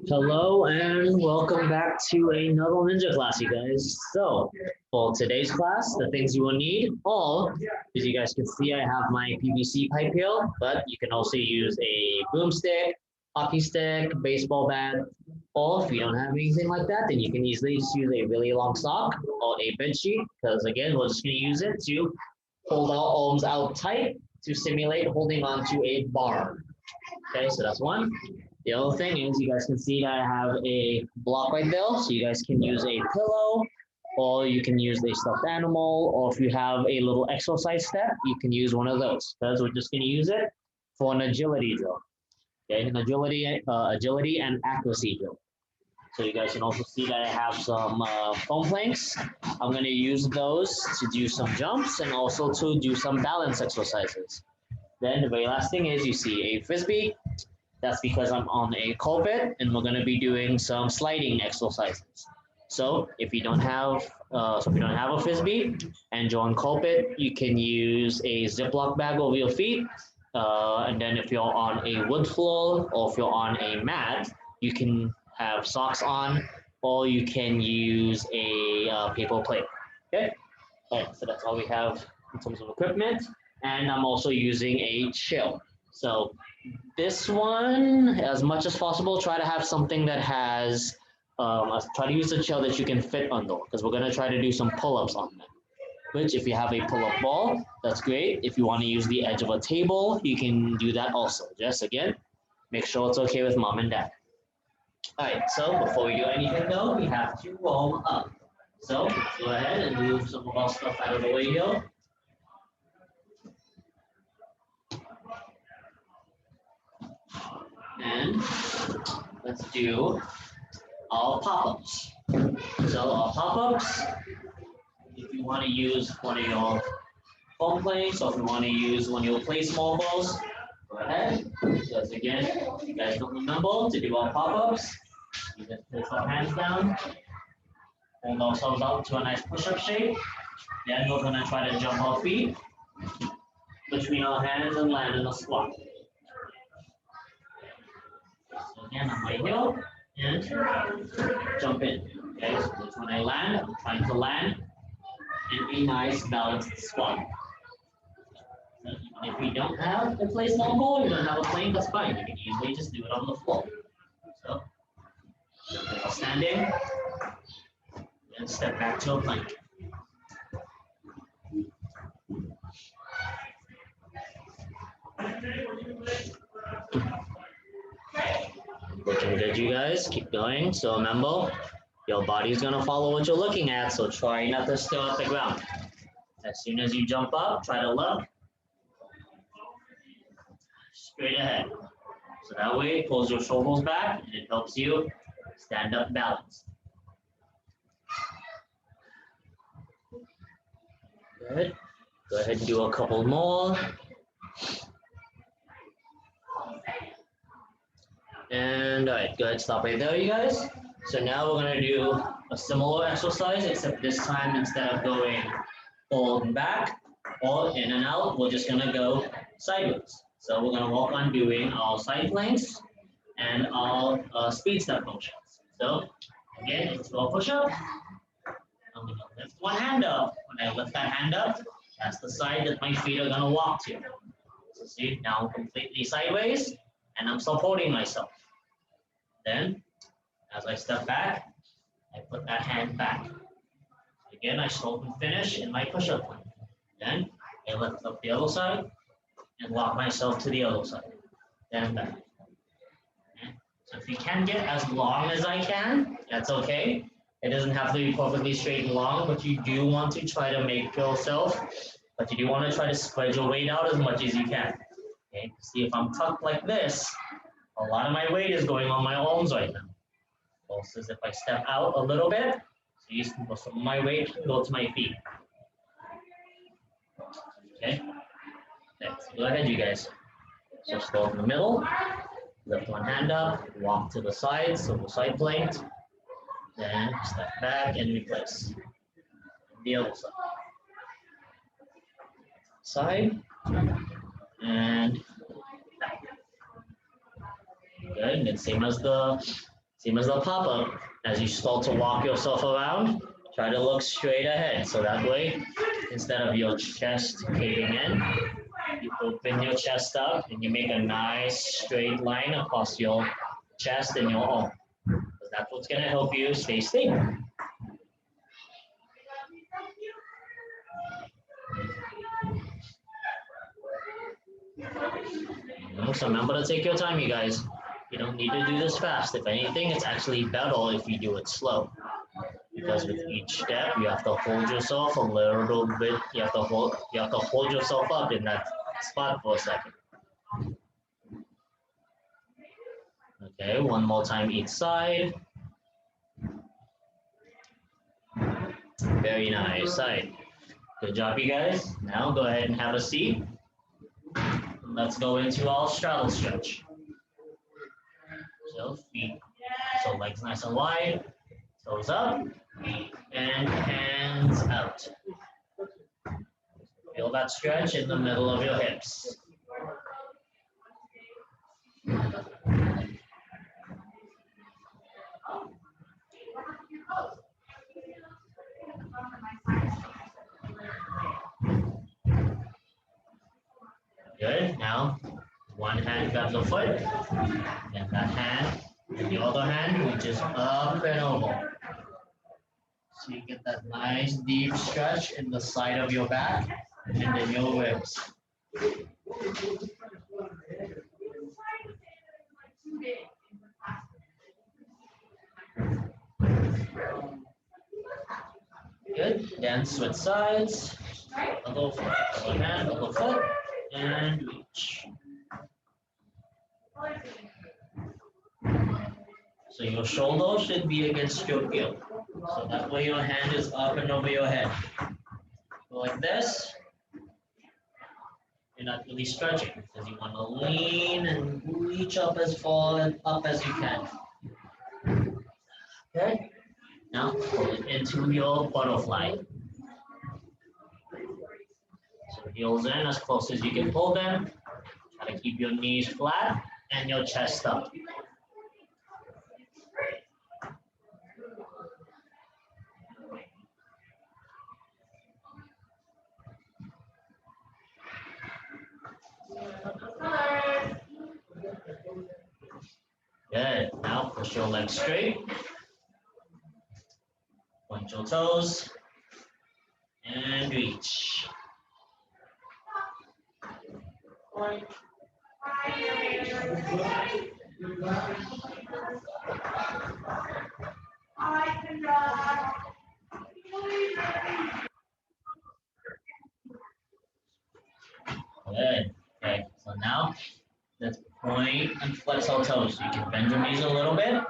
Hello and welcome back to another ninja class, you guys. So, for today's class, the things you will need all, as you guys can see, I have my PVC pipe here, but you can also use a broomstick, hockey stick, baseball bat, or if you don't have anything like that, then you can easily just use a really long sock or a bed sheet, because again, we're just going to use it to hold our arms out tight to simulate holding onto a bar. Okay, so that's one. The other thing is you guys can see I have a block right there, so you guys can use a pillow or you can use a stuffed animal, or if you have a little exercise step, you can use one of those because we're just going to use it for an agility drill. Okay, an agility and accuracy drill. So you guys can also see that I have some foam planks. I'm going to use those to do some jumps and also to do some balance exercises. Then the very last thing is you see a frisbee. That's because I'm on a carpet and we're going to be doing some sliding exercises. So if you don't have a frisbee and you're on carpet, you can use a Ziploc bag over your feet. And then if you're on a wood floor or if you're on a mat, you can have socks on, or you can use a paper plate. Okay. All right. So that's all we have in terms of equipment. And I'm also using a chill. So this one, as much as possible, try to have something that has, try to use a chill that you can fit under, because we're going to try to do some pull-ups on them. Which, if you have a pull-up ball, that's great. If you want to use the edge of a table, you can do that also. Just, again, make sure it's okay with mom and dad. All right, so before we do anything, though, we have to warm up. So let's go ahead and move some of our stuff out of the way here. And let's do our pop-ups. So our pop-ups, if you want to use one of your foam planks or if you want to use one of your play small balls, go ahead. Because again, if you guys don't remember to do our pop-ups, you just place our hands down, hold ourselves out to a nice push-up shape. Then we're going to try to jump our feet between our hands and land in a squat. So again, I'm right here and jump in. Okay, so that's when I land. I'm trying to land in a nice balanced squat. So if you don't have a place long ball, you don't have a plank, that's fine. You can easily just do it on the floor. So standing and step back to a plank. Looking good, you guys. Keep going. So remember, your body's gonna follow what you're looking at, so try not to stare at the ground. As soon as you jump up, try to look straight ahead. So that way it pulls your shoulders back and it helps you stand up balanced. Good. Go ahead and do a couple more. And all right, go ahead, stop right there, you guys. So now we're gonna do a similar exercise, except this time instead of going forward and back or in and out, we're just gonna go sideways. So we're gonna work on doing our side planks and our speed step motions. So again, into a push-up. I'm gonna lift one hand up. When I lift that hand up, that's the side that my feet are gonna walk to. So see, now I'm completely sideways and I'm supporting myself. Then, as I step back, I put that hand back. Again, I start and finish in my push-up plank. Then, I lift up the other side and lock myself to the other side. Then back. Okay. So if you can get as long as I can, that's okay. It doesn't have to be perfectly straight and long, but you do want to try to make yourself, but you do want to try to spread your weight out as much as you can. Okay. See, if I'm tucked like this, a lot of my weight is going on my arms right now. Versus if I step out a little bit, so some of my weight can go to my feet. Okay? Thanks. Go ahead, you guys. So start in the middle, lift one hand up, walk to the side, so the side plank, then step back and replace. The other side. Side, and back. Good. And same as the pop-up. As you start to walk yourself around, try to look straight ahead. So that way, instead of your chest caving in, you open your chest up and you make a nice straight line across your chest and your arm. Because that's what's going to help you stay stable. So remember to take your time, you guys. You don't need to do this fast. If anything, it's actually better if you do it slow. Because with each step, you have to hold yourself a little bit. You have to hold yourself up in that spot for a second. Okay, one more time each side. Very nice. Side. Good job, you guys. Now go ahead and have a seat. Let's go into our straddle stretch. So feet, so legs nice and wide, toes up, and hands out. Feel that stretch in the middle of your hips. Good. Now, one hand grabs the foot, and that hand, and the other hand reaches up and over. So you get that nice deep stretch in the side of your back and in your ribs. Good. Then switch sides. Other foot, other hand, other foot, and reach. So your shoulder should be against your heel. So that way your hand is up and over your head. Go like this. You're not really stretching because you want to lean and reach up as far and up as you can. Okay. Now pull it into your butterfly. So heels in as close as you can pull them. Try to keep your knees flat and your chest up. Good. Now push your legs straight. Point your toes. And reach. Good. Okay. So now let's point and flex our toes. You can bend your knees a little bit.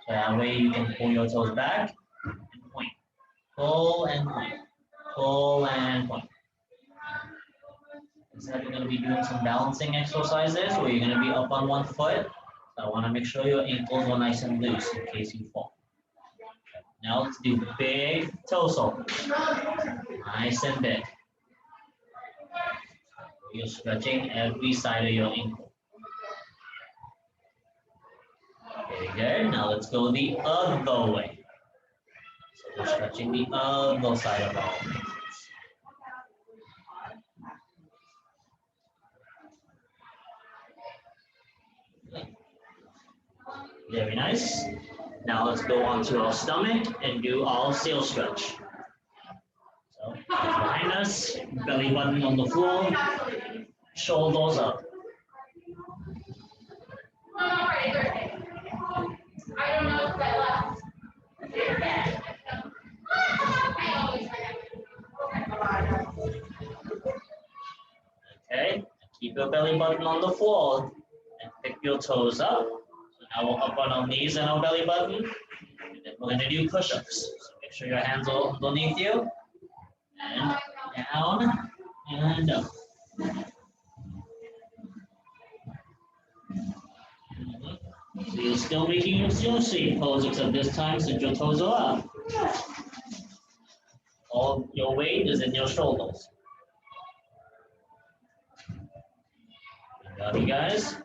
So that way you can pull your toes back and point. Pull and point. Pull and point. Instead, you're going to be doing some balancing exercises where you're going to be up on one foot. So I want to make sure your ankles are nice and loose in case you fall. Now let's do big toe circles. Nice and big. You're stretching every side of your ankle. Very good. Now let's go the other way. So we're stretching the other side of our ankles. Very nice. Now let's go onto our stomach and do our sail stretch. So hands behind us, belly button on the floor, shoulders up. I don't know if I left. Okay, keep your belly button on the floor and pick your toes up. So now we're up on our knees and our belly button. And then we're going to do push-ups. So make sure your hands are underneath you. And down and up. So you're still making your shape pose, except this time since your toes are up. All your weight is in your shoulders. Good job, you guys.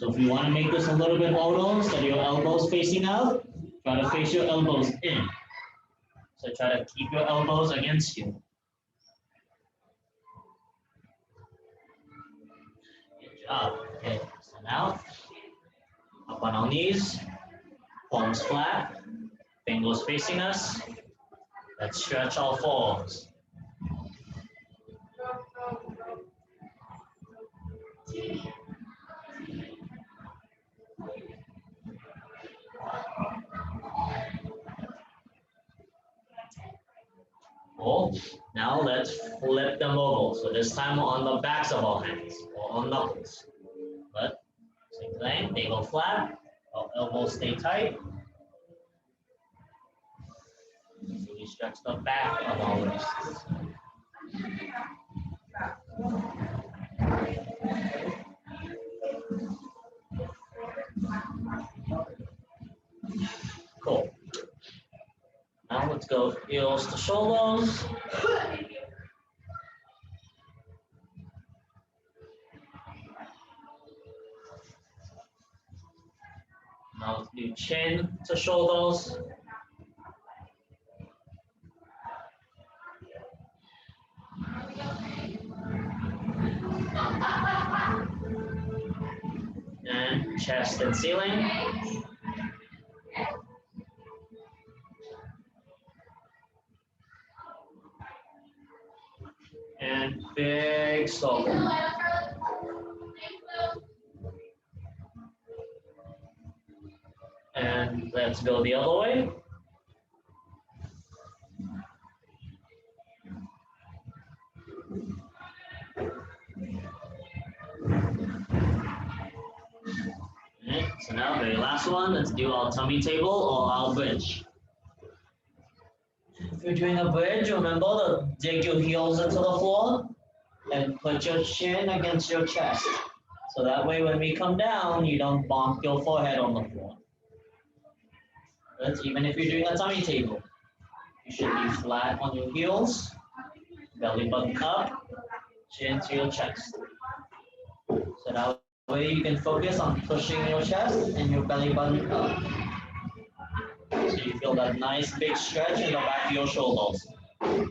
So if you want to make this a little bit lower, instead of your elbows facing out, try to face your elbows in. So try to keep your elbows against you. Good job. Okay, so now up on our knees, palms flat, fingers facing us. Let's stretch our forearms. Cool. Now let's flip them over. So this time on the backs of our hands or on knuckles. But same thing, they go flat, our elbows stay tight. So we stretch the back of our wrists. Cool. Now let's go heels to shoulders. Now let's do chin to shoulders. And chest and ceiling. And big circle. And let's go the other way. Okay, so now very last one, let's do our tummy table or our bridge. If you're doing a bridge, remember to dig your heels into the floor and put your chin against your chest. So that way when we come down, you don't bonk your forehead on the floor. But even if you're doing a tummy table, you should be flat on your heels, belly button up, chin to your chest. So that way you can focus on pushing your chest and your belly button up. So you feel that nice big stretch in the back of your shoulders. Good.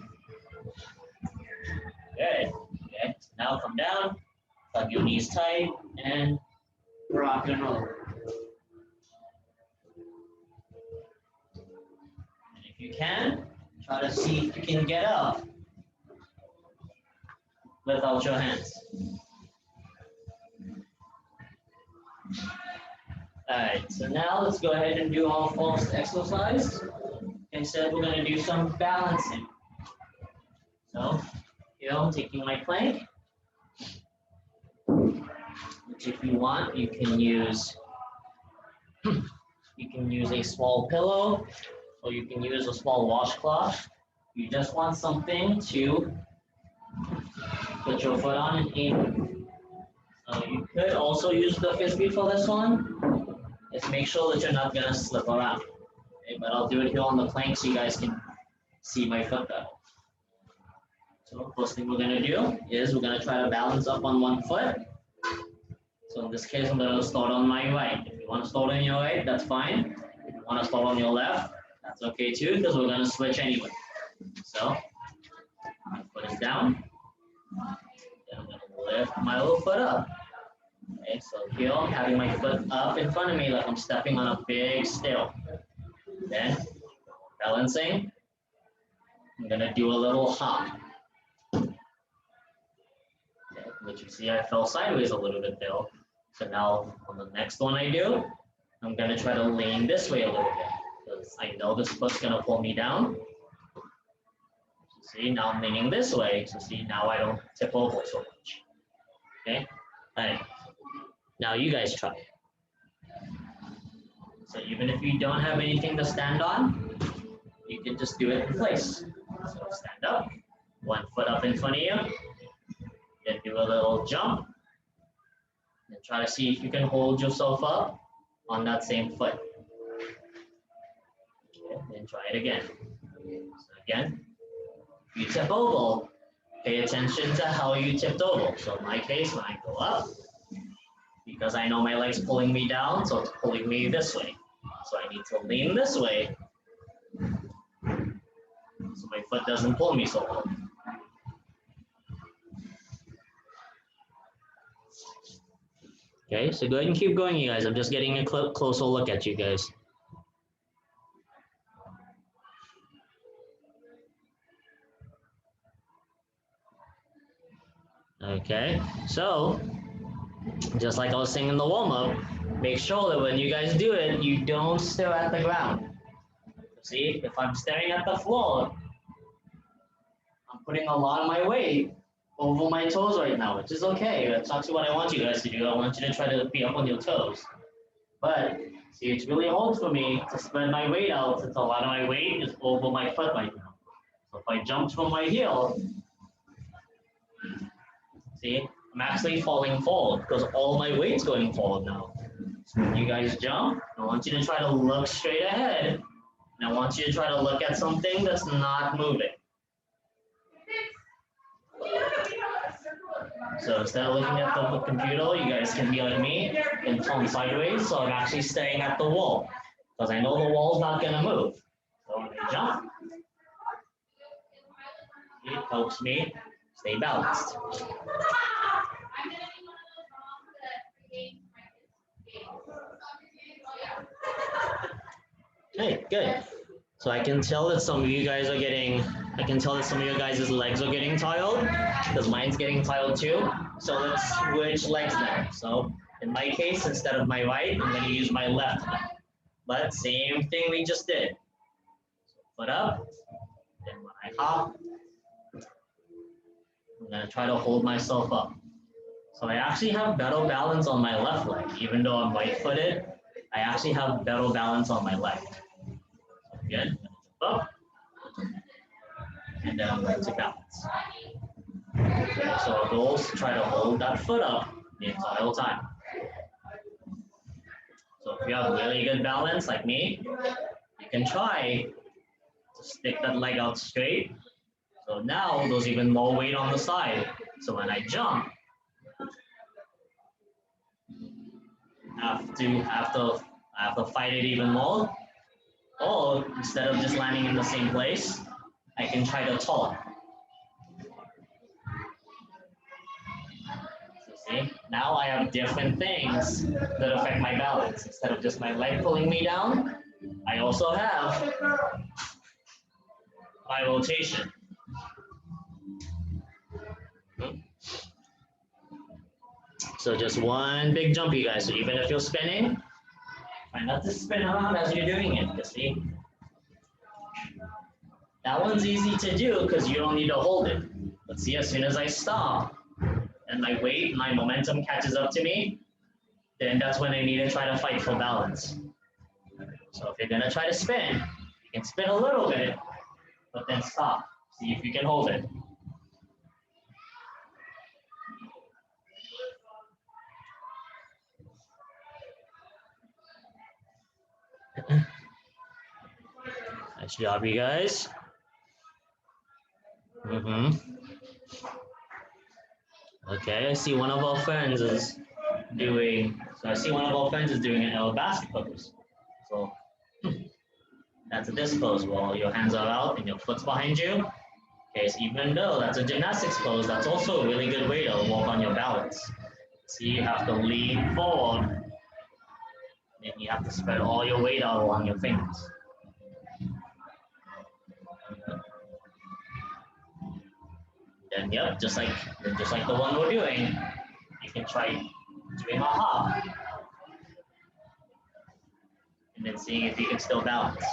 Okay. So now come down, tuck your knees tight, and rock and roll. And if you can, try to see if you can get up without your hands. All right, so now let's go ahead and do our first exercise. Instead, we're going to do some balancing. So here I'm taking my plank, which if you want, you can use a small pillow or you can use a small washcloth. You just want something to put your foot on and aim. You could also use the frisbee for this one. Just make sure that you're not gonna slip around. Okay, but I'll do it here on the plank so you guys can see my foot better. So first thing we're gonna do is we're gonna try to balance up on one foot. So in this case, I'm gonna start on my right. If you wanna start on your right, that's fine. If you wanna start on your left, that's okay too, because we're gonna switch anyway. So my foot is down. Then I'm gonna lift my little foot up. Okay, so here I'm having my foot up in front of me like I'm stepping on a big stair. Then, balancing, I'm gonna do a little hop. Okay, which you see I fell sideways a little bit there. So now on the next one I do, I'm gonna try to lean this way a little bit because I know this foot's gonna pull me down. So see, now I'm leaning this way. So see, now I don't tip over so much. Okay, all right. Now you guys try. So even if you don't have anything to stand on, you can just do it in place. So stand up, one foot up in front of you, then do a little jump, and try to see if you can hold yourself up on that same foot. Okay, then try it again. So again, if you tip over, pay attention to how you tipped over. So in my case, when I go up, because I know my leg's pulling me down, so it's pulling me this way. So I need to lean this way so my foot doesn't pull me so hard. Okay, so go ahead and keep going, you guys. I'm just getting a closer look at you guys. Okay, so just like I was saying in the warm-up, make sure that when you guys do it, you don't stare at the ground. See, if I'm staring at the floor, I'm putting a lot of my weight over my toes right now, which is okay. That's actually what I want you guys to do. I want you to try to be up on your toes. But see, it's really hard for me to spread my weight out since a lot of my weight is over my foot right now. So if I jump from my heel, see, I'm actually falling forward because all my weight's going forward now. So when you guys jump, I want you to try to look straight ahead. And I want you to try to look at something that's not moving. So instead of looking at the computer, you guys can be like me and turn sideways. So I'm actually staring at the wall because I know the wall's not going to move. So when I jump, it helps me stay balanced. Okay, good. So I can tell that some of you guys are getting, I can tell that some of your guys' legs are getting tired because mine's getting tired too. So let's switch legs now. So in my case, instead of my right, I'm going to use my left now. But same thing we just did. So foot up, then when I hop, I'm going to try to hold myself up. So I actually have better balance on my left leg. Even though I'm right-footed, I actually have better balance on my leg. Good. Up. And then I'm going to balance. Okay, so our goal is to try to hold that foot up the entire time. So if you have really good balance like me, you can try to stick that leg out straight. So now there's even more weight on the side. So when I jump, I have to fight it even more. Or instead of just landing in the same place, I can try to turn. So see, now I have different things that affect my balance. Instead of just my leg pulling me down, I also have my rotation. So just one big jump, you guys. So even if you're spinning, try not to spin around as you're doing it, you see? That one's easy to do because you don't need to hold it. But see, as soon as I stop and my weight, my momentum catches up to me, then that's when I need to try to fight for balance. So if you're gonna try to spin, you can spin a little bit, but then stop. See if you can hold it. Nice job, you guys. Okay, I see one of our friends is doing, an L basket pose. So that's a disc pose while your hands are out and your foot's behind you. Okay, so even though that's a gymnastics pose, that's also a really good way to work on your balance. See, you have to lean forward, and you have to spread all your weight out along your fingers. Then, yep, just like the one we're doing, you can try doing a hop, and then seeing if you can still balance.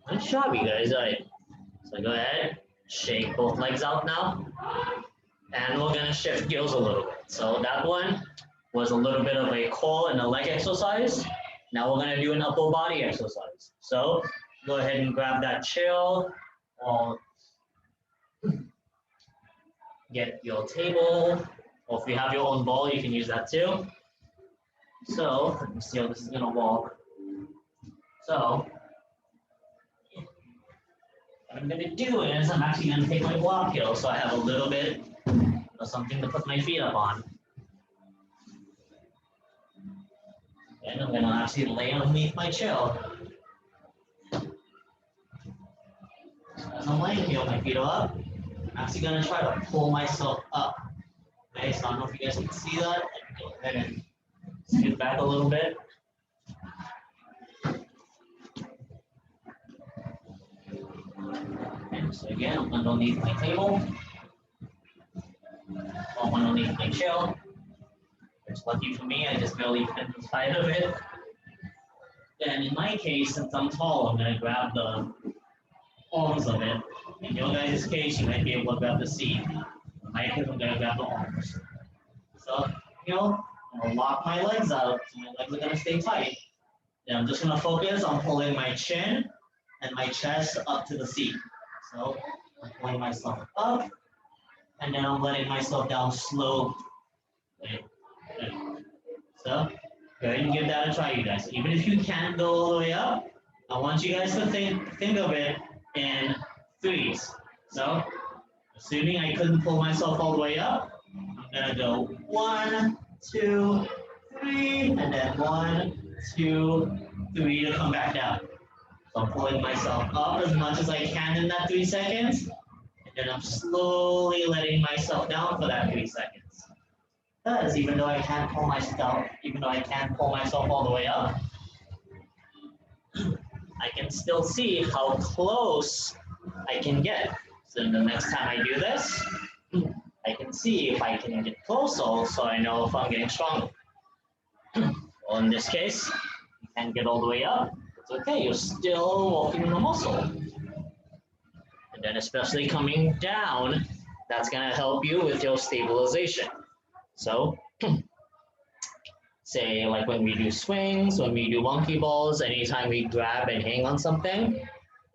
Good job, you guys. All right. So go ahead, shake both legs out now. And we're gonna shift gears a little bit. So that one was a little bit of a core and a leg exercise. Now we're gonna do an upper body exercise. So go ahead and grab that chair or get your table, or if you have your own ball, you can use that too. So let me see how this is gonna walk. So I'm going to do is I'm actually going to take my block heel so I have a little bit of something to put my feet up on. And I'm going to actually lay underneath my chill. As I'm laying here, my feet are up. I'm actually going to try to pull myself up. Okay, so I don't know if you guys can see that. Go ahead and scoot back a little bit. And so again, I'm underneath my table. I'm underneath my chair. It's lucky for me, I just barely fit inside of it. And in my case, since I'm tall, I'm going to grab the arms of it. In your guys' case, you might be able to grab the seat. In my case, I'm going to grab the arms. So, I'm going to lock my legs out, so my legs are going to stay tight. And I'm just going to focus on pulling my chin and my chest up to the seat. So, I'm pulling myself up, and then I'm letting myself down slowly. So, go ahead and give that a try, you guys. Even if you can't go all the way up, I want you guys to think of it in threes. So, assuming I couldn't pull myself all the way up, I'm gonna go 1, 2, 3, and then 1, 2, 3 to come back down. So I'm pulling myself up as much as I can in that 3 seconds, and then I'm slowly letting myself down for that 3 seconds. Because even though I can't pull myself all the way up, I can still see how close I can get. So the next time I do this, I can see if I can get closer, so I know if I'm getting stronger. Well, in this case, you can't get all the way up. It's okay, you're still working the muscle. And then especially coming down, that's gonna help you with your stabilization. So, say like when we do swings, when we do monkey balls, anytime we grab and hang on something,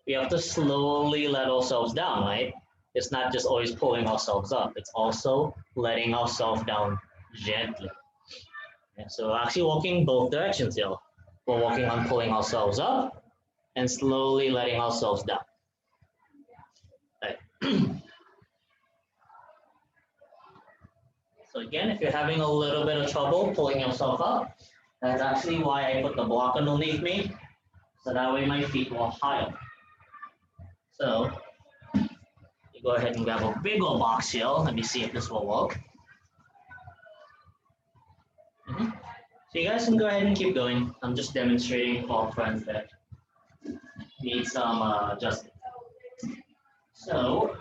we have to slowly let ourselves down, right? It's not just always pulling ourselves up, it's also letting ourselves down gently. And so we're actually walking both directions here. We're working on pulling ourselves up and slowly letting ourselves down. Right. So again, if you're having a little bit of trouble pulling yourself up, that's actually why I put the block underneath me, so that way my feet will higher. So you go ahead and grab a big old box here. Let me see if this will work. So you guys can go ahead and keep going. I'm just demonstrating for our friends that need some adjustment. So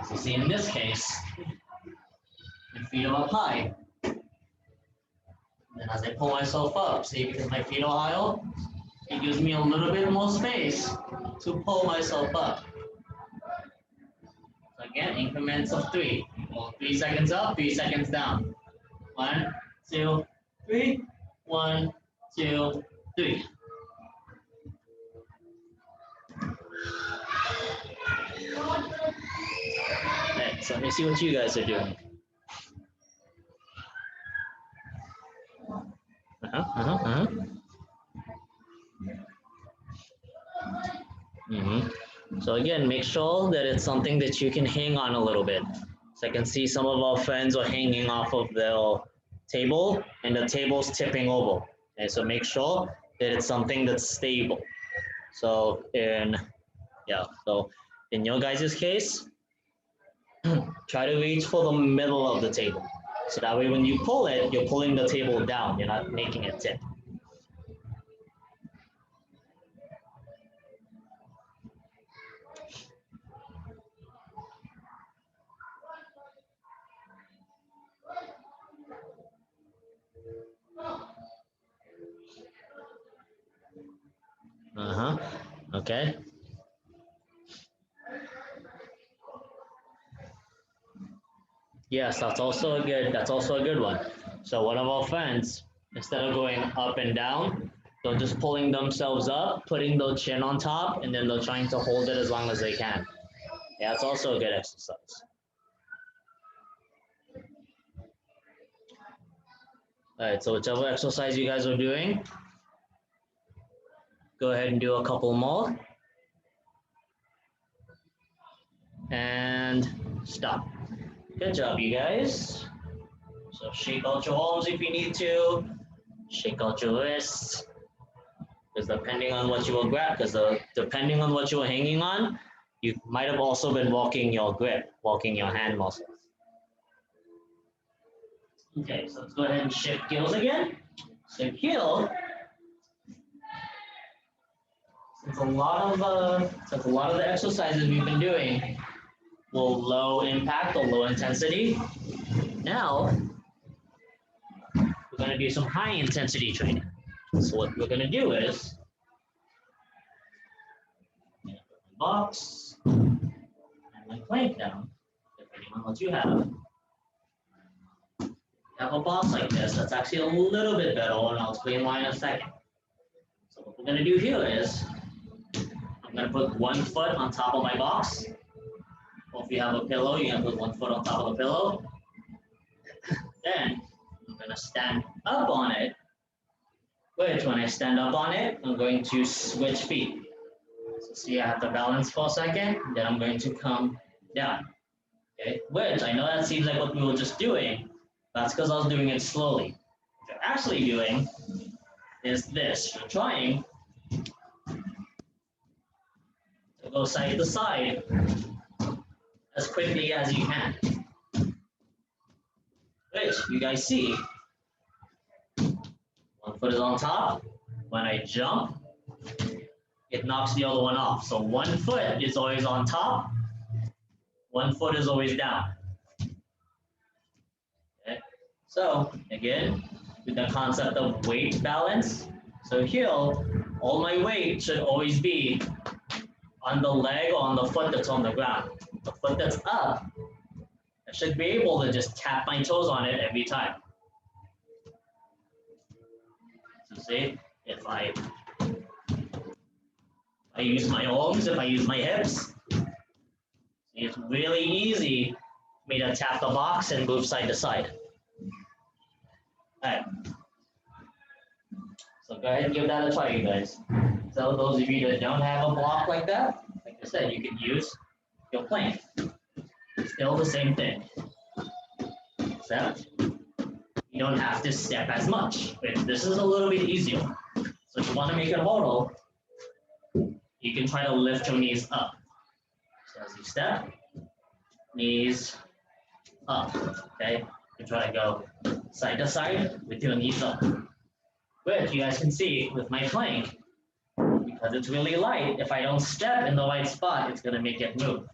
so see, in this case, my feet are up high. And as I pull myself up, see, because my feet are higher, it gives me a little bit more space to pull myself up. So again, increments of 3. Well, 3 seconds up, 3 seconds down. 1, 2, 3. 1, 2, 3. Okay, so let me see what you guys are doing. So again, make sure that it's something that you can hang on a little bit. So I can see some of our friends are hanging off of their table and the table's tipping over. Okay, so make sure that it's something that's stable. So in your guys' case, try to reach for the middle of the table. So that way when you pull it, you're pulling the table down, you're not making it tip. Okay. Yes, that's also a good one. So one of our friends, instead of going up and down, they're just pulling themselves up, putting their chin on top, and then they're trying to hold it as long as they can. Yeah, it's also a good exercise. All right, so whichever exercise you guys are doing, go ahead and do a couple more. And stop. Good job, you guys. So shake out your arms if you need to. Shake out your wrists. Because depending on what you will grab, depending on what you were hanging on, you might have also been walking your grip, walking your hand muscles. Okay, so let's go ahead and shift gears again. So heel, since a lot of the exercises we've been doing were low impact or low intensity, now we're going to do some high intensity training. So what we're going to do is box and my plank down, depending on what you have. Have a box like this, that's actually a little bit better, and I'll explain why in a second. So what we're going to do here is, I'm going to put 1 foot on top of my box. Or if you have a pillow, you can put 1 foot on top of the pillow. Then I'm going to stand up on it, which when I stand up on it, I'm going to switch feet. So see, I have to balance for a second, then I'm going to come down. Okay, which I know that seems like what we were just doing. That's because I was doing it slowly. What you're actually doing is this. You're trying to go side to side as quickly as you can. Which you guys see, 1 foot is on top. When I jump, it knocks the other one off. So 1 foot is always on top, 1 foot is always down. Okay. So again, with the concept of weight balance, so here, all my weight should always be on the leg or on the foot that's on the ground. The foot that's up, I should be able to just tap my toes on it every time. So see, if I use my arms, if I use my hips, it's really easy for me to tap the box and move side to side. All right. So go ahead and give that a try, you guys. So those of you that don't have a block like that, like I said, you can use your plank. Still the same thing, except you don't have to step as much. This is a little bit easier. So if you want to make it harder, you can try to lift your knees up. So as you step, knees up, okay? You try to go side to side with your knees up. Which you guys can see with my plank, because it's really light, if I don't step in the right spot, it's gonna make it move.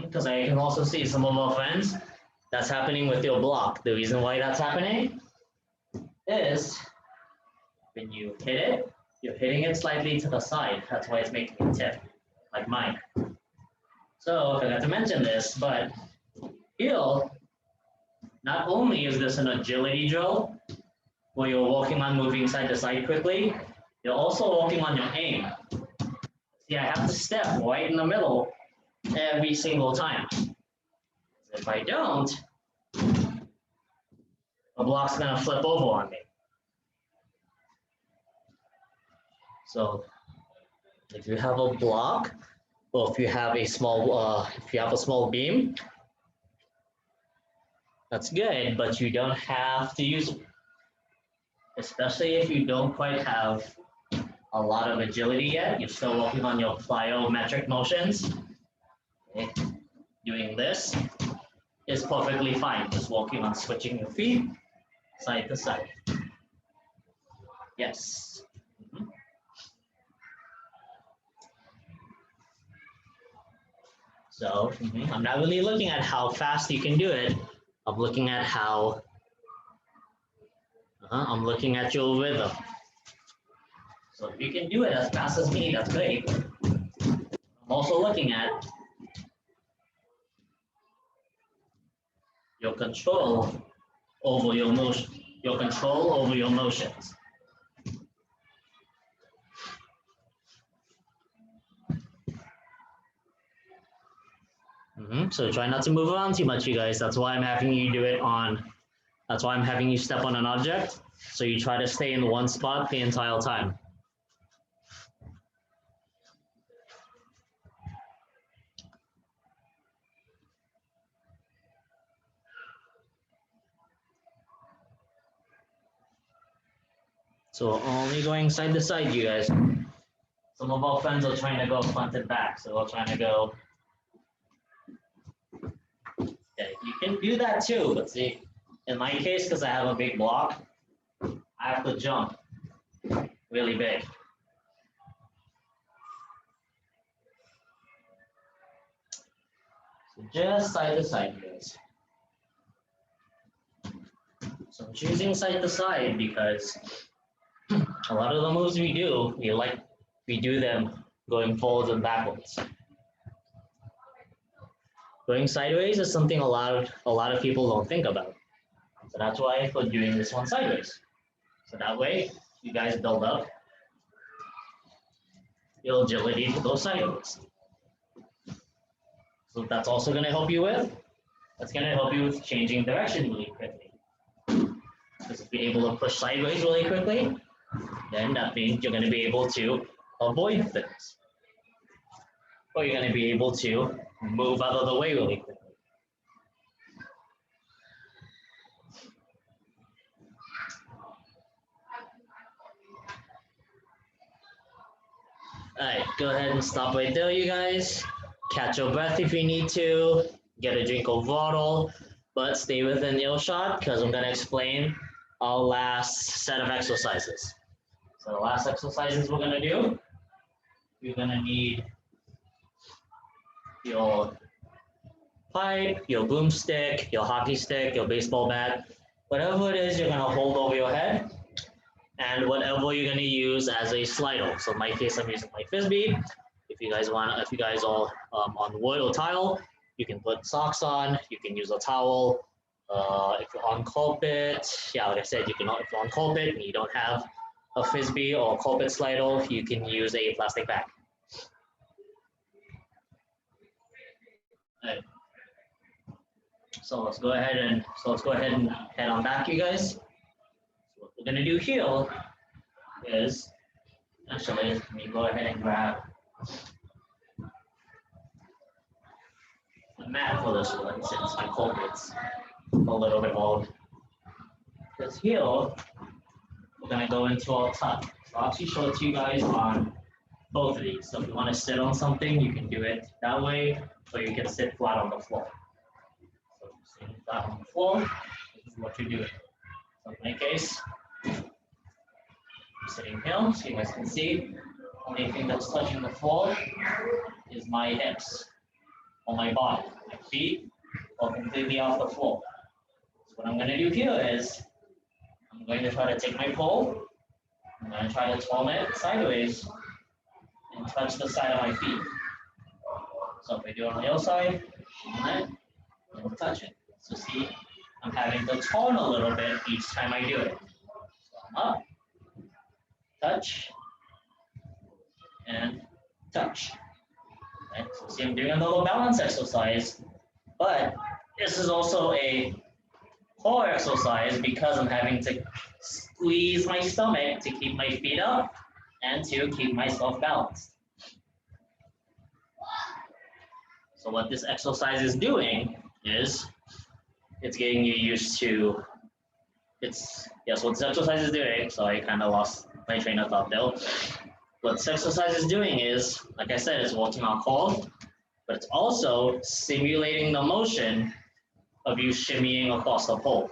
Because I can also see some of our friends, that's happening with your block. The reason why that's happening is when you hit it, you're hitting it slightly to the side. That's why it's making it tip, like mine. So I forgot to mention this, but here, not only is this an agility drill, where you're working on moving side to side quickly, you're also working on your aim. See, I have to step right in the middle every single time. If I don't, the block's gonna flip over on me. So if you have a block, or if you have a small beam, that's good, but you don't have to use it. Especially if you don't quite have a lot of agility yet, you're still working on your plyometric motions. Okay. Doing this is perfectly fine, just working on switching your feet side to side. Yes. So I'm not really looking at how fast you can do it. I'm looking at how, I'm looking at your rhythm. So if you can do it as fast as me, that's great. I'm also looking at your control over your motion, your control over your motions. So try not to move around too much, you guys. That's why I'm having you do it on, that's why I'm having you step on an object. So you try to stay in one spot the entire time. So only going side to side, you guys. Some of our friends are trying to go front and back, so we're trying to go. Okay, you can do that too, but see, in my case, because I have a big block, I have to jump really big. So just side to side, guys. So I'm choosing side to side because a lot of the moves we do, we do them going forwards and backwards. Going sideways is something a lot of people don't think about. So that's why I put doing this one sideways. So that way you guys build up your agility to go sideways. So that's also going to help you with, that's going to help you with changing direction really quickly. Because if you're able to push sideways really quickly, then that means you're going to be able to avoid things. Or you're going to be able to move out of the way really quickly. All right, go ahead and stop right there, you guys. Catch your breath if you need to. Get a drink of water, but stay within earshot because I'm going to explain our last set of exercises. So the last exercises we're going to do, you're going to need your pipe, your broomstick, your hockey stick, your baseball bat, whatever it is you're going to hold over your head, and whatever you're going to use as a slider. So in my case, I'm using my Frisbee. If you guys are on wood or tile, you can put socks on. You can use a towel. If you're on carpet, yeah, like I said, if you're on carpet and you don't have a Frisbee or a carpet slider, you can use a plastic bag. Right. So let's go ahead and head on back, you guys. So what we're gonna do here is actually let me go ahead and grab a mat for this one since my carpet's a little bit old. Because here we're gonna go into our tub. So I'll actually show it to you guys on both of these. So if you want to sit on something, you can do it that way, or you can sit flat on the floor. So sitting flat on the floor, this is what you're doing. So in my case, I'm sitting here, so you guys can see. Only thing that's touching the floor is my hips or my body. My feet are completely off the floor. So what I'm going to do here is I'm going to try to take my pole, I'm going to try to twirl it sideways and touch the side of my feet. So if I do it on the other side, and touch it. So see, I'm having to turn a little bit each time I do it. So I'm up, touch, and touch. Okay, so see, I'm doing a little balance exercise, but this is also a core exercise because I'm having to squeeze my stomach to keep my feet up and to keep myself balanced. So what this exercise is doing is it's getting you used to, what this exercise is doing, so I kind of lost my train of thought there. What this exercise is doing is, like I said, it's working our core, but it's also simulating the motion of you shimmying across the pole.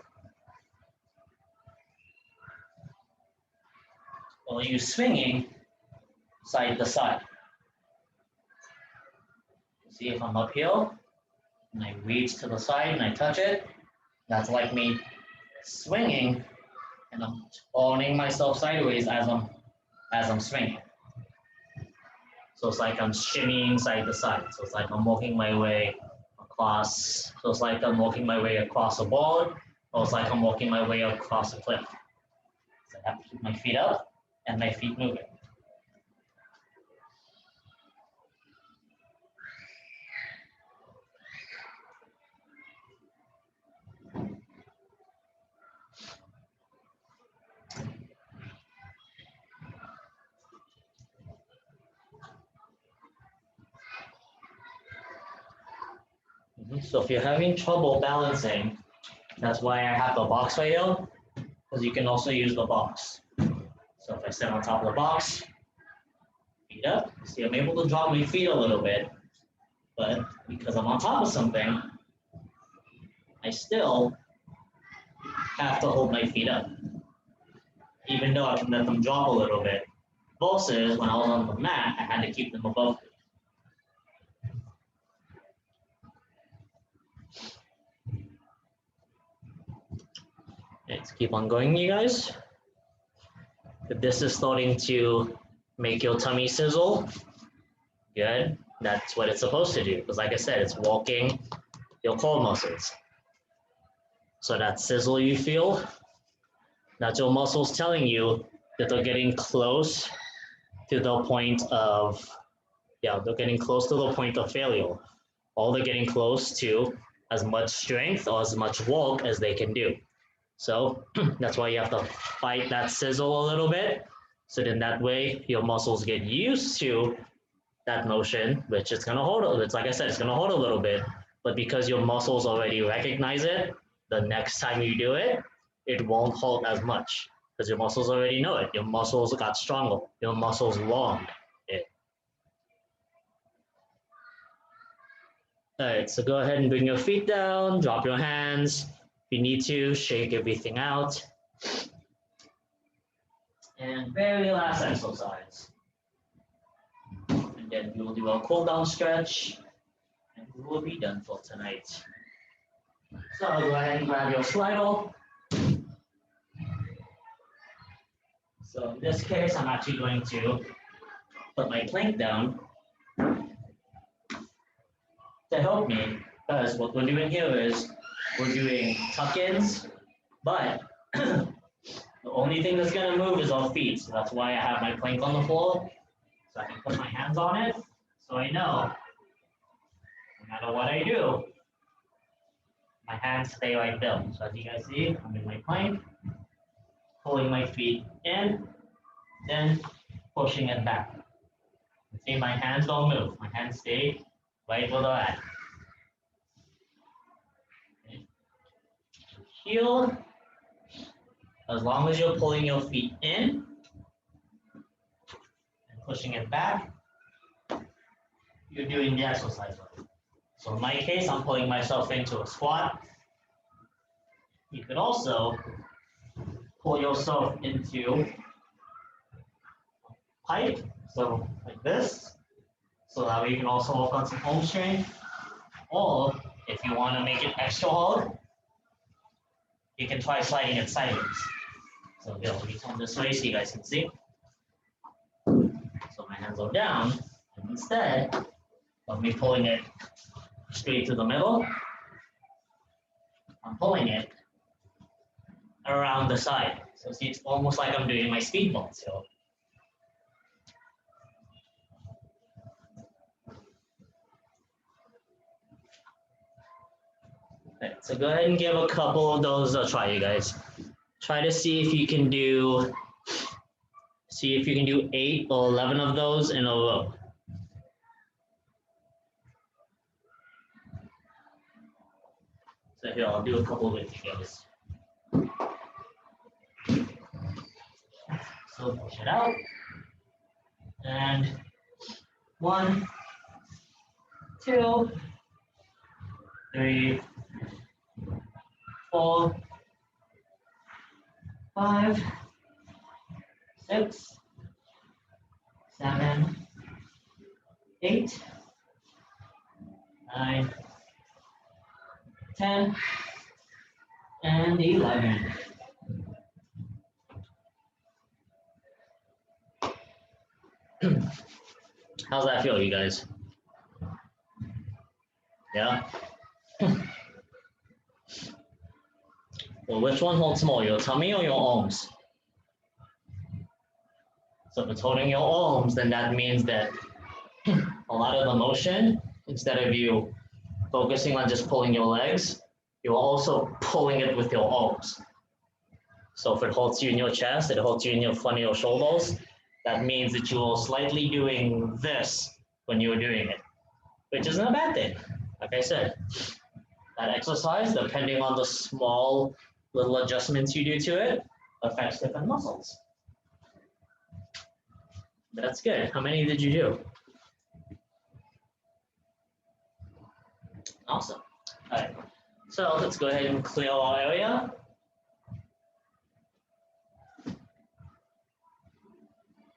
Or you swinging side to side. See, if I'm up here and I reach to the side and I touch it, that's like me swinging and I'm turning myself sideways as I'm swinging. So it's like I'm shimmying side to side. So it's like I'm walking my way across. So it's like I'm walking my way across a board, or it's like I'm walking my way across a cliff. So I have to keep my feet up and my feet moving. So if you're having trouble balancing, that's why I have the box right here, because you can also use the box. So if I sit on top of the box, feet up, see I'm able to drop my feet a little bit, but because I'm on top of something, I still have to hold my feet up, even though I can let them drop a little bit. Versus when I was on the mat, I had to keep them above me. Let's keep on going, you guys. If this is starting to make your tummy sizzle, good. That's what it's supposed to do. Because like I said, it's walking your core muscles. So that sizzle you feel, that's your muscles telling you that they're getting close to the point of, they're getting close to the point of failure. Or they're getting close to as much strength or as much walk as they can do. So that's why you have to fight that sizzle a little bit. So then that way your muscles get used to that motion, which it's gonna hold. It's like I said, it's gonna hold a little bit. But because your muscles already recognize it, the next time you do it, it won't hold as much because your muscles already know it. Your muscles got stronger. Your muscles learned it. All right, so go ahead and bring your feet down, drop your hands. If you need to, shake everything out. And very last exercise. And then we will do a cool down stretch and we will be done for tonight. So go ahead and grab your slider. So in this case, I'm actually going to put my plank down to help me, because what we're doing here is we're doing tuck-ins, but the only thing that's gonna move is our feet. So that's why I have my plank on the floor, so I can put my hands on it, so I know no matter what I do, my hands stay right there. So as you guys see, I'm in my plank, pulling my feet in, then pushing it back. See, my hands don't move. My hands stay right where they're at. Okay. Heel. As long as you're pulling your feet in and pushing it back, you're doing the exercise right. So in my case, I'm pulling myself into a squat. You could also pull yourself into pike, so like this. So that way you can also work on some home strength. Or if you want to make it extra hard, you can try sliding it sideways. So here, let me turn this way so you guys can see. So my hands are down, and instead of me pulling it straight to the middle, I'm pulling it around the side. So see, it's almost like I'm doing my speedball. So okay, so go ahead and give a couple of those a try, you guys. Try to see if you can do 8 or 11 of those in a row. So here, I'll do a couple with you guys. So push it out. And 1, 2, 3, 4, 5, 6, 7, 8, 9, 10, and 11. How's that feel, you guys? Yeah? Well, which one holds more, your tummy or your arms? So if it's holding your arms, then that means that a lot of the motion, instead of you focusing on just pulling your legs, you're also pulling it with your arms. So if it holds you in your chest, it holds you in your front of your shoulders, that means that you're slightly doing this when you're doing it, which isn't a bad thing. Like I said, That exercise, depending on the small little adjustments you do to it, affects different muscles. That's good. How many did you do? Awesome. All right. So let's go ahead and clear our area.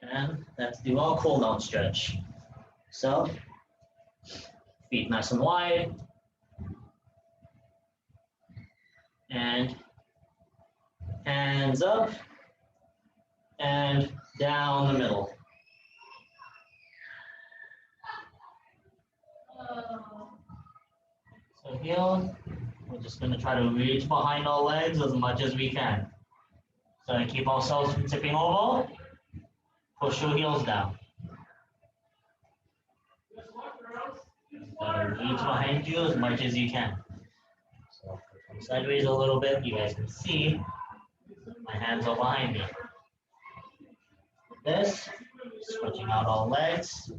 And let's do our cool down stretch. So feet nice and wide. And hands up and down the middle. So here, we're just going to try to reach behind our legs as much as we can. So to keep ourselves from tipping over, push your heels down. Reach behind you as much as you can. So come sideways a little bit. You guys can see my hands are behind me. This, stretching out our legs,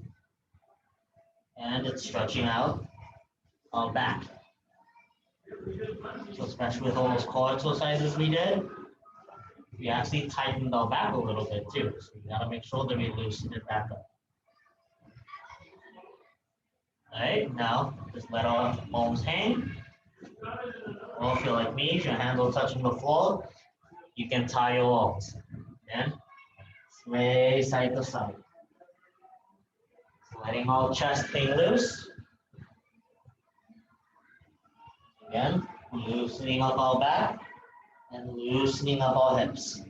and it's stretching out our back. So especially with all those core exercises we did, we actually tightened our back a little bit too. So we gotta make sure that we loosen it back up. All right, now just let our arms hang. Or if you're like me, if your hands are touching the floor, you can tie your arms. And sway side to side. So letting our chest hang loose. Again, loosening up our back and loosening up our hips.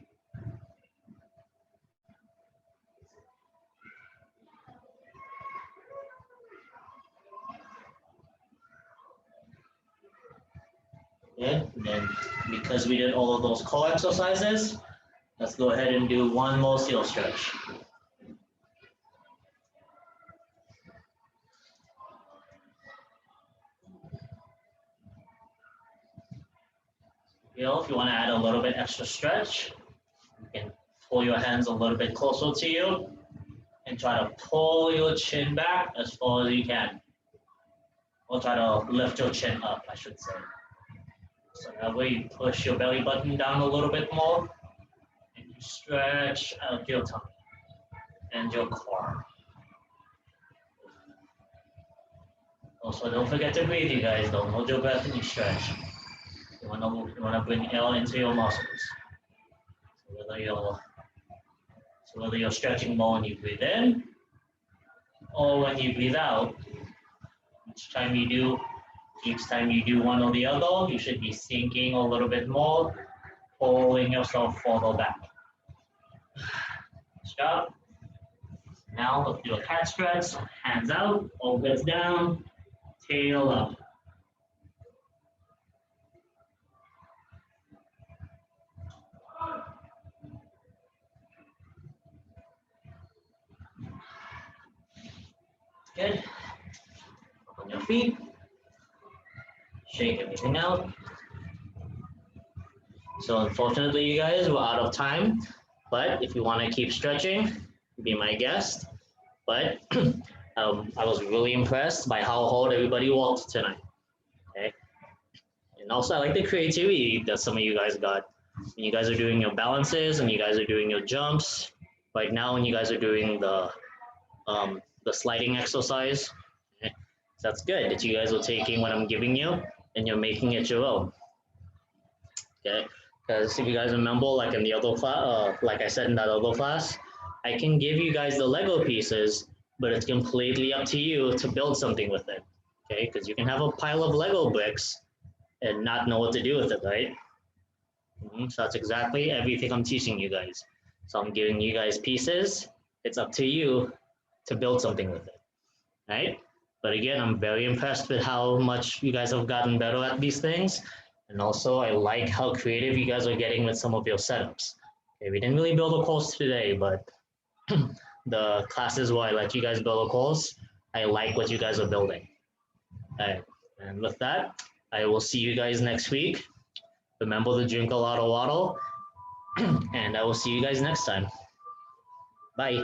Good. And then because we did all of those core exercises, let's go ahead and do one more heel stretch. If you want to add a little bit extra stretch, you can pull your hands a little bit closer to you and try to pull your chin back as far as you can. Or try to lift your chin up, I should say. So that way you push your belly button down a little bit more and you stretch out your tummy and your core. Also, don't forget to breathe, you guys. Don't hold your breath when you stretch. You want to bring air into your muscles. So whether you're stretching more when you breathe in or when you breathe out, each time you do one or the other, you should be sinking a little bit more, pulling yourself further back. Stop. Now let's do a cat stretch. Hands out, elbows down, tail up. Good. Up on your feet. Shake everything out. So unfortunately, you guys, we're out of time. But if you want to keep stretching, be my guest. But I was really impressed by how hard everybody walked tonight. Okay. And also, I like the creativity that some of you guys got. When you guys are doing your balances and you guys are doing your jumps. Right now, when you guys are doing the sliding exercise, okay, so that's good that you guys are taking what I'm giving you and you're making it your own. Okay, because if you guys remember, like in the other class, like I said in that other class, I can give you guys the Lego pieces, but it's completely up to you to build something with it. Okay, because you can have a pile of Lego bricks and not know what to do with it, right? So that's exactly everything I'm teaching you guys. So I'm giving you guys pieces. It's up to you to build something with it, right? But again, I'm very impressed with how much you guys have gotten better at these things. And also I like how creative you guys are getting with some of your setups. Okay, we didn't really build a course today, but the classes where I let you guys build a course, I like what you guys are building. All right, and with that, I will see you guys next week. Remember to drink a lot of water, and I will see you guys next time. Bye.